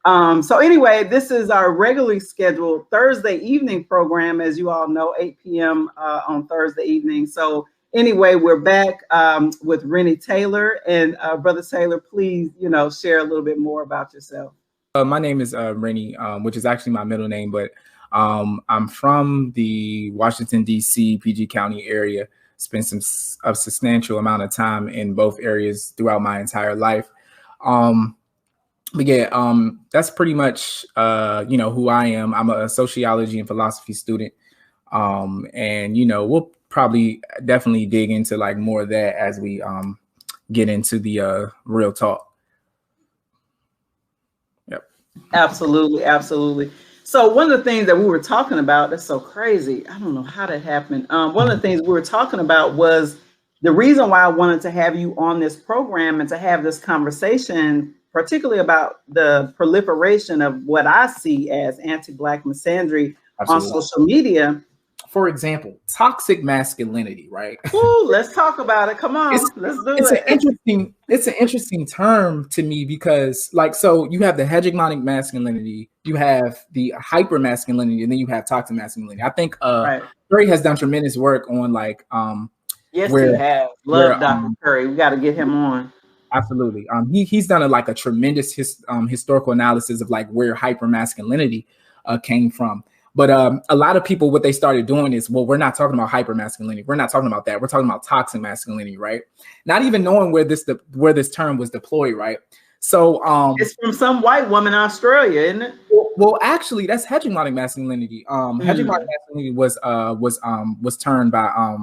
So anyway, this is our regularly scheduled Thursday evening program, as you all know, 8 p.m. On Thursday evening. So anyway, we're back with Reny Taylor, and Brother Taylor, please, share a little bit more about yourself. My name is Reny, which is actually my middle name, but I'm from the Washington, D.C., PG County area. Spent a substantial amount of time in both areas throughout my entire life. But yeah, that's pretty much, who I am. I'm a sociology and philosophy student. And, we'll probably definitely dig into like more of that as we get into the real talk. Yep. Absolutely. Absolutely. So one of the things that we were talking about, that's so crazy. I don't know how that happened. One of the things we were talking about was the reason why I wanted to have you on this program and to have this conversation, particularly about the proliferation of what I see as anti-Black misandry on social media. For example, toxic masculinity, right? Ooh, let's talk about it. Come on, let's do it. It's an interesting term to me because, like, so you have the hegemonic masculinity, you have the hyper masculinity, and then you have toxic masculinity. I think Curry has done tremendous work on like yes, he has. Love Dr. Curry. We got to get him on. Absolutely. He's done a tremendous historical analysis of like where hyper masculinity came from. But a lot of people, what they started doing is, well, we're not talking about hyper masculinity. We're not talking about that. We're talking about toxic masculinity, right? Not even knowing where this term was deployed, right? So it's from some white woman in Australia, isn't it? Well, actually, that's hegemonic masculinity. Hegemonic masculinity was turned by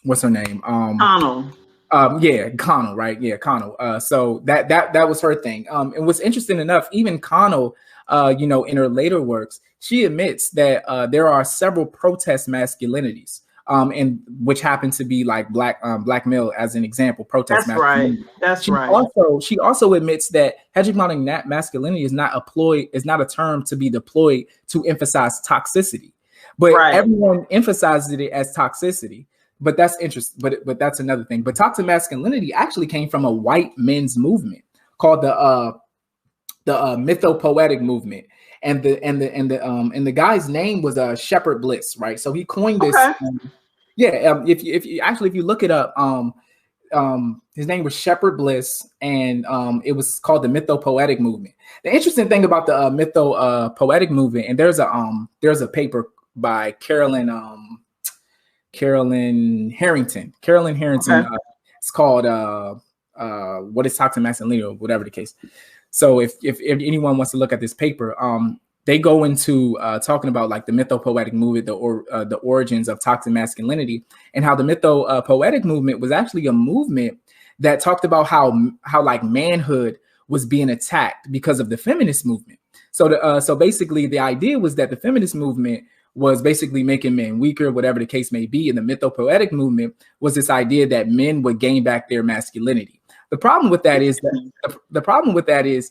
what's her name? Connell. Connell, right? Yeah, Connell. So that was her thing. And what's interesting enough, even Connell, in her later works, she admits that there are several protest masculinities, and which happen to be like black male as an example. Protest masculinity. That's right. She also admits that hegemonic masculinity is not a term to be deployed to emphasize toxicity, but everyone emphasizes it as toxicity. But that's interesting. But that's another thing. But toxic masculinity actually came from a white men's movement called the mythopoetic movement, and the guy's name was Shepherd Bliss, right? So he coined this. If you look it up, his name was Shepherd Bliss, and it was called the mythopoetic movement. The interesting thing about the mythopoetic movement, and there's a paper by Carolyn Harrington. It's called What is Toxic Masculinity, or whatever the case. So if anyone wants to look at this paper, they go into talking about like the mythopoetic movement, the origins of toxic masculinity, and how the mythopoetic movement was actually a movement that talked about how like manhood was being attacked because of the feminist movement. So basically the idea was that the feminist movement was basically making men weaker, whatever the case may be. And the mythopoetic movement was this idea that men would gain back their masculinity. The problem with that is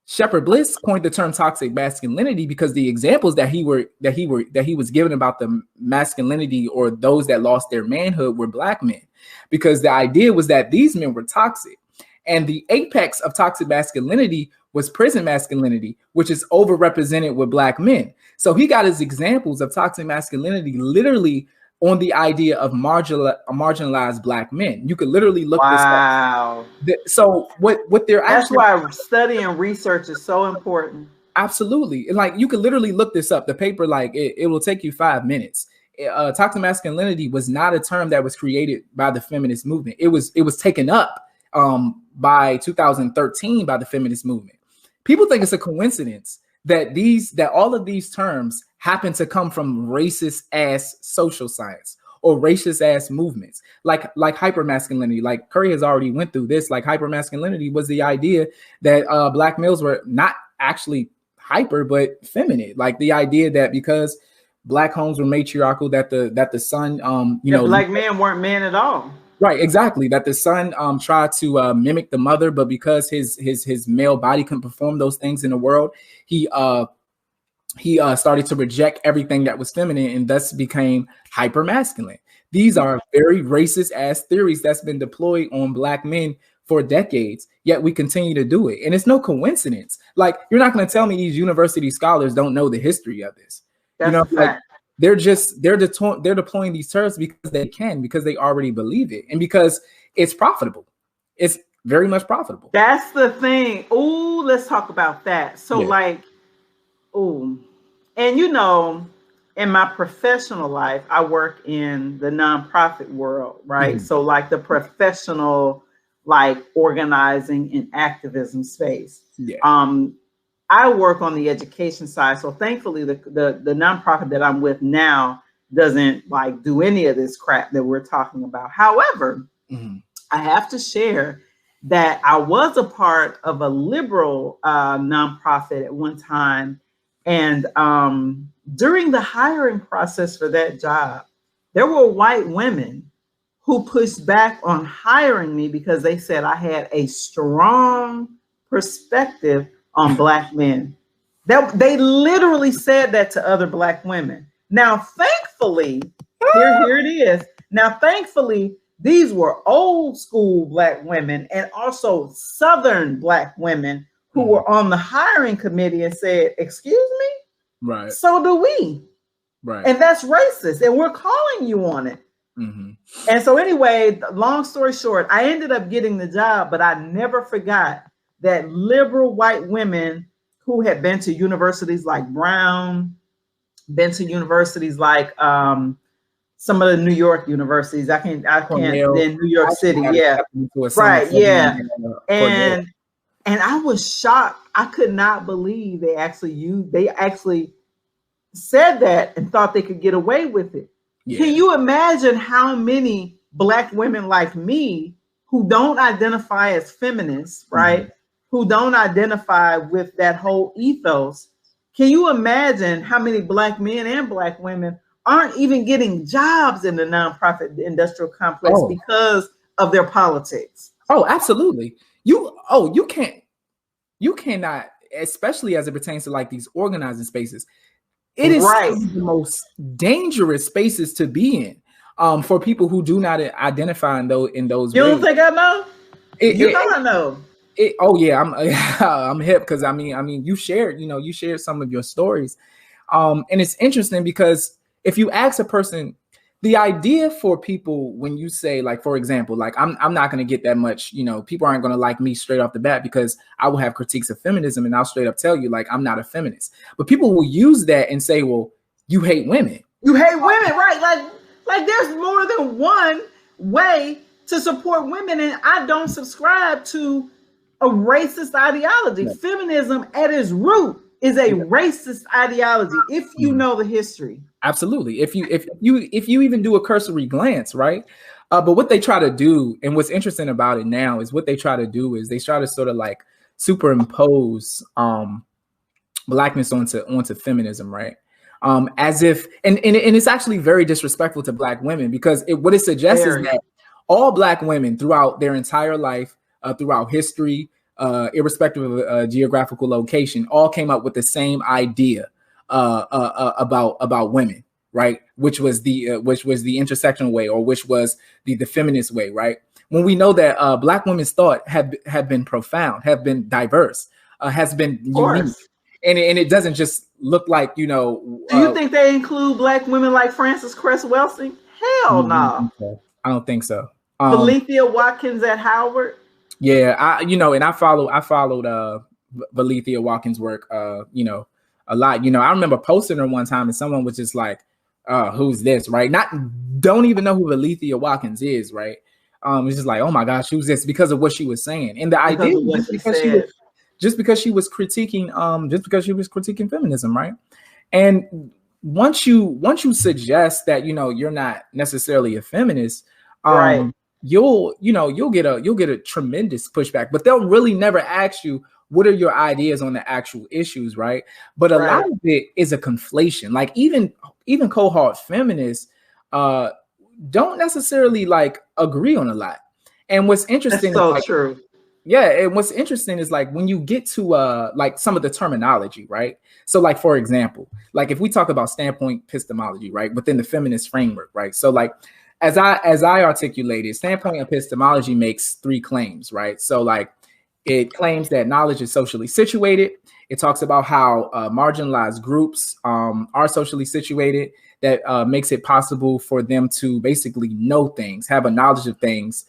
Shepherd Bliss coined the term toxic masculinity because the examples that he was given about the masculinity or those that lost their manhood were black men, because the idea was that these men were toxic. And the apex of toxic masculinity was prison masculinity, which is overrepresented with black men. So he got his examples of toxic masculinity literally on the idea of marginalized black men. You could literally look this up. So what they're actually— That's why study and research is so important. Absolutely. And like, you could literally look this up. The paper, like it will take you 5 minutes. Toxic masculinity was not a term that was created by the feminist movement. It was taken up by 2013 by the feminist movement. People think it's a coincidence that all of these terms happen to come from racist ass social science or racist ass movements, like hypermasculinity. Like Curry has already went through this. Like hypermasculinity was the idea that black males were not actually hyper but feminine. Like the idea that because black homes were matriarchal, that the son black men weren't men at all. Right, exactly. That the son tried to mimic the mother, but because his male body couldn't perform those things in the world, he started to reject everything that was feminine and thus became hypermasculine. These are very racist ass theories that's been deployed on black men for decades. yet we continue to do it. And it's no coincidence. Like, you're not going to tell me these university scholars don't know the history of this. That's Like, they're deploying these terms because they can, because they already believe it, and because it's profitable. It's very much profitable. That's the thing. Ooh, let's talk about that. So like, ooh, and in my professional life, I work in the nonprofit world, right? So like the professional, like organizing and activism space. I work on the education side. So thankfully the nonprofit that I'm with now doesn't like do any of this crap that we're talking about. However, I have to share that I was a part of a liberal nonprofit at one time. And during the hiring process for that job, there were white women who pushed back on hiring me because they said I had a strong perspective on Black men. They literally said that to other Black women. Now, thankfully, here it is. Now, thankfully, these were old school Black women and also Southern Black women who were on the hiring committee and said, excuse me? Right. So do we. Right. And that's racist. And we're calling you on it. And so anyway, long story short, I ended up getting the job, but I never forgot that liberal white women who had been to universities like Brown, been to universities like some of the New York universities. I can't in New York City. Yeah. Right. Yeah. And I was shocked. I could not believe they actually said that and thought they could get away with it. Can you imagine how many Black women like me who don't identify as feminists, right? Who don't identify with that whole ethos? Can you imagine how many Black men and Black women aren't even getting jobs in the nonprofit industrial complex because of their politics? Oh, absolutely. You cannot, especially as it pertains to like these organizing spaces. It is the most dangerous spaces to be in for people who do not identify in those ways. You don't think I know? I know. I'm hip because I mean you shared some of your stories, and it's interesting because if you ask a person, the idea for people when you say, like, for example, like I'm not going to get that much, people aren't going to like me straight off the bat because I will have critiques of feminism and I'll straight up tell you like I'm not a feminist. But people will use that and say, well, you hate women. You hate women, right? Like there's more than one way to support women, and I don't subscribe to a racist ideology. Right. Feminism at its root is a racist ideology if you know the history. Absolutely. If you even do a cursory glance, right? But what they try to do, and what's interesting about it now, is what they try to do is they try to sort of like superimpose Blackness onto feminism, right? As if, and it's actually very disrespectful to Black women because what it suggests is that all Black women throughout their entire life, throughout history, irrespective of geographical location, all came up with the same idea about women, right? Which was the intersectional way, or which was the feminist way, right? When we know that Black women's thought have been profound, have been diverse, has been unique, and it doesn't just look like Do you think they include Black women like Frances Cress Welsing? Hell no. I don't think so. Valencia Watkins at Howard. Yeah, I followed Valencia Watkins' work, a lot. I remember posting her one time and someone was just like, who's this, right? Don't even know who Valencia Watkins is, right? It's just like, oh my gosh, who's this? Because of what she was saying. And the idea was just because she was critiquing feminism, right? And once you suggest that, you're not necessarily a feminist, right, you'll get a tremendous pushback, but they'll really never ask you, what are your ideas on the actual issues, right? But a lot of it is a conflation. Like even cohort feminists don't necessarily like agree on a lot. And what's interesting is true. Yeah, and what's interesting is like when you get to like some of the terminology, right? So like, for example, like if we talk about standpoint epistemology, right, within the feminist framework, right? So like as I articulated, standpoint epistemology makes three claims, right? So like It claims that knowledge is socially situated. It talks about how marginalized groups are socially situated. That makes it possible for them to basically know things, have a knowledge of things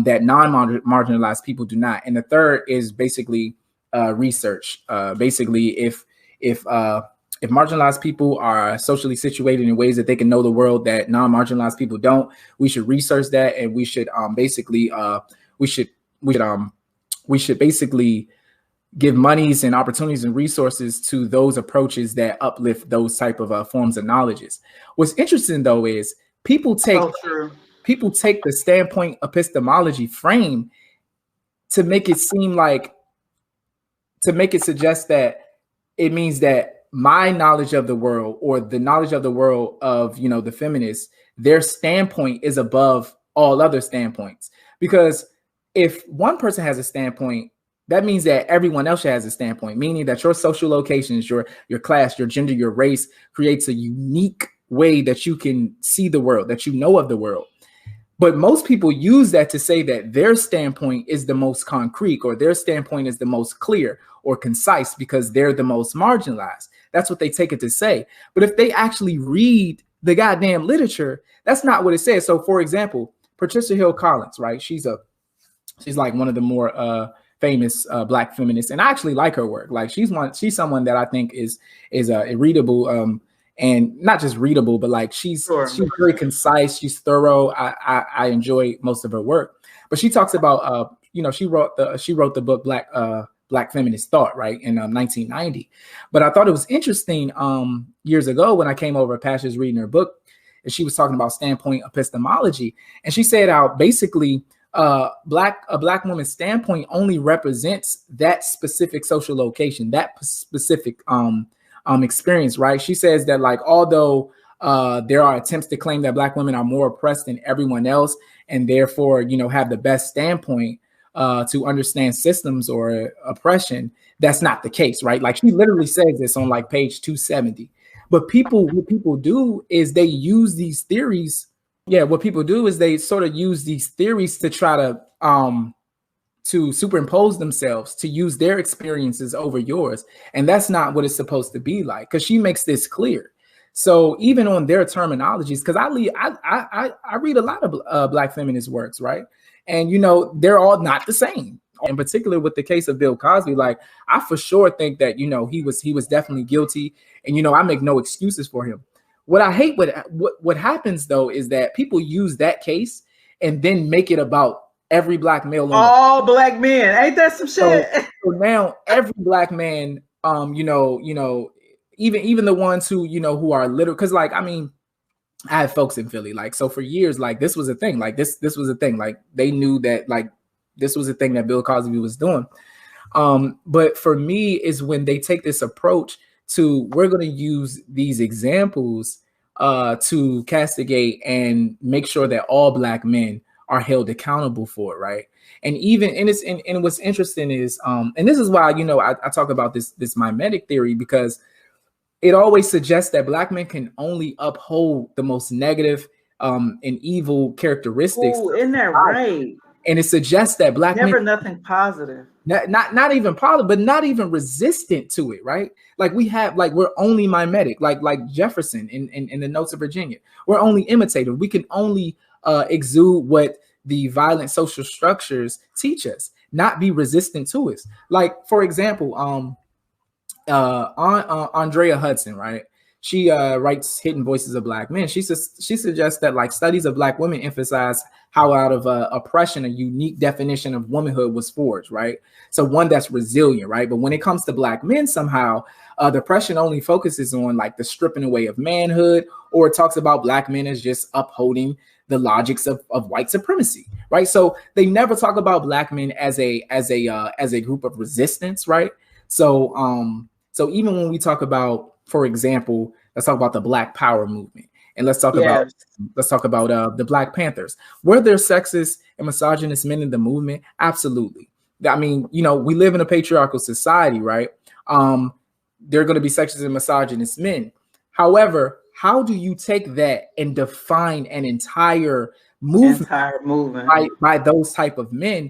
that non-marginalized people do not. And the third is basically research. Basically, if marginalized people are socially situated in ways that they can know the world that non-marginalized people don't, we should research that, and we should we should basically give monies and opportunities and resources to those approaches that uplift those type of forms of knowledges. What's interesting though is people take the standpoint epistemology frame to make it seem like, to make it suggest that it means that my knowledge of the world, or the knowledge of the world of, you know, the feminists, their standpoint is above all other standpoints. Because if one person has a standpoint, that means that everyone else has a standpoint, meaning that your social locations, your class, your gender, your race creates a unique way that you can see the world, that you know of the world. But most people use that to say that their standpoint is the most concrete, or their standpoint is the most clear or concise because they're the most marginalized. That's what they take it to say. But if they actually read the goddamn literature, that's not what it says. So for example, Patricia Hill Collins, right? She's like one of the more famous Black feminists, and I actually like her work. Like she's someone that I think is readable, and not just readable, but like she's very concise. She's thorough. I enjoy most of her work. But she talks about you know, she wrote the book Black Feminist Thought, right, in 1990. But I thought it was interesting years ago when I came over, Pash was reading her book, and she was talking about standpoint epistemology, and she said how basically a black woman's standpoint only represents that specific social location, that specific experience, right? She says that, like, although there are attempts to claim that Black women are more oppressed than everyone else, and therefore, you know, have the best standpoint to understand systems or oppression, that's not the case, right? Like she literally says this on like page 270. But what people do is they use these theories. Yeah, what people do is they sort of use these theories to try to superimpose themselves, to use their experiences over yours. And that's not what it's supposed to be like, because she makes this clear. So even on their terminologies, because I read a lot of Black feminist works, right? And, you know, they're all not the same. In particular, with the case of Bill Cosby, like I for sure think that, you know, he was definitely guilty. And, you know, I make no excuses for him. What I hate, what happens though, is that people use that case and then make it about every Black male. All Black men, ain't that some shit? So now every Black man, you know, even the ones who, you know, who are literal, because like, I mean, I had folks in Philly, like, so for years, like this was a thing, like this was a thing, like they knew that like this was a thing that Bill Cosby was doing. But for me is when they take this approach to, we're going to use these examples to castigate and make sure that all Black men are held accountable for it, right? And even and what's interesting is and this is why, you know, I talk about this mimetic theory, because it always suggests that Black men can only uphold the most negative and evil characteristics. Ooh, isn't that right? And it suggests that Black men nothing positive. Not even positive, but not even resistant to it, right? Like we have, like we're only mimetic, like Jefferson in the Notes of Virginia. We're only imitative. We can only exude what the violent social structures teach us, not be resistant to it. Like, for example, Andrea Hudson, right? She writes Hidden Voices of Black Men. She suggests that like studies of Black women emphasize how out of oppression, a unique definition of womanhood was forged, right? So one that's resilient, right? But when it comes to Black men, somehow the oppression only focuses on like the stripping away of manhood, or it talks about Black men as just upholding the logics of white supremacy, right? So they never talk about Black men as a group of resistance, right? So so even when we talk about, for example, let's talk about the Black Power movement, and let's talk about the Black Panthers. Were there sexist and misogynist men in the movement? Absolutely. I mean, you know, we live in a patriarchal society, right? There are going to be sexist and misogynist men. However, how do you take that and define an entire movement by those type of men?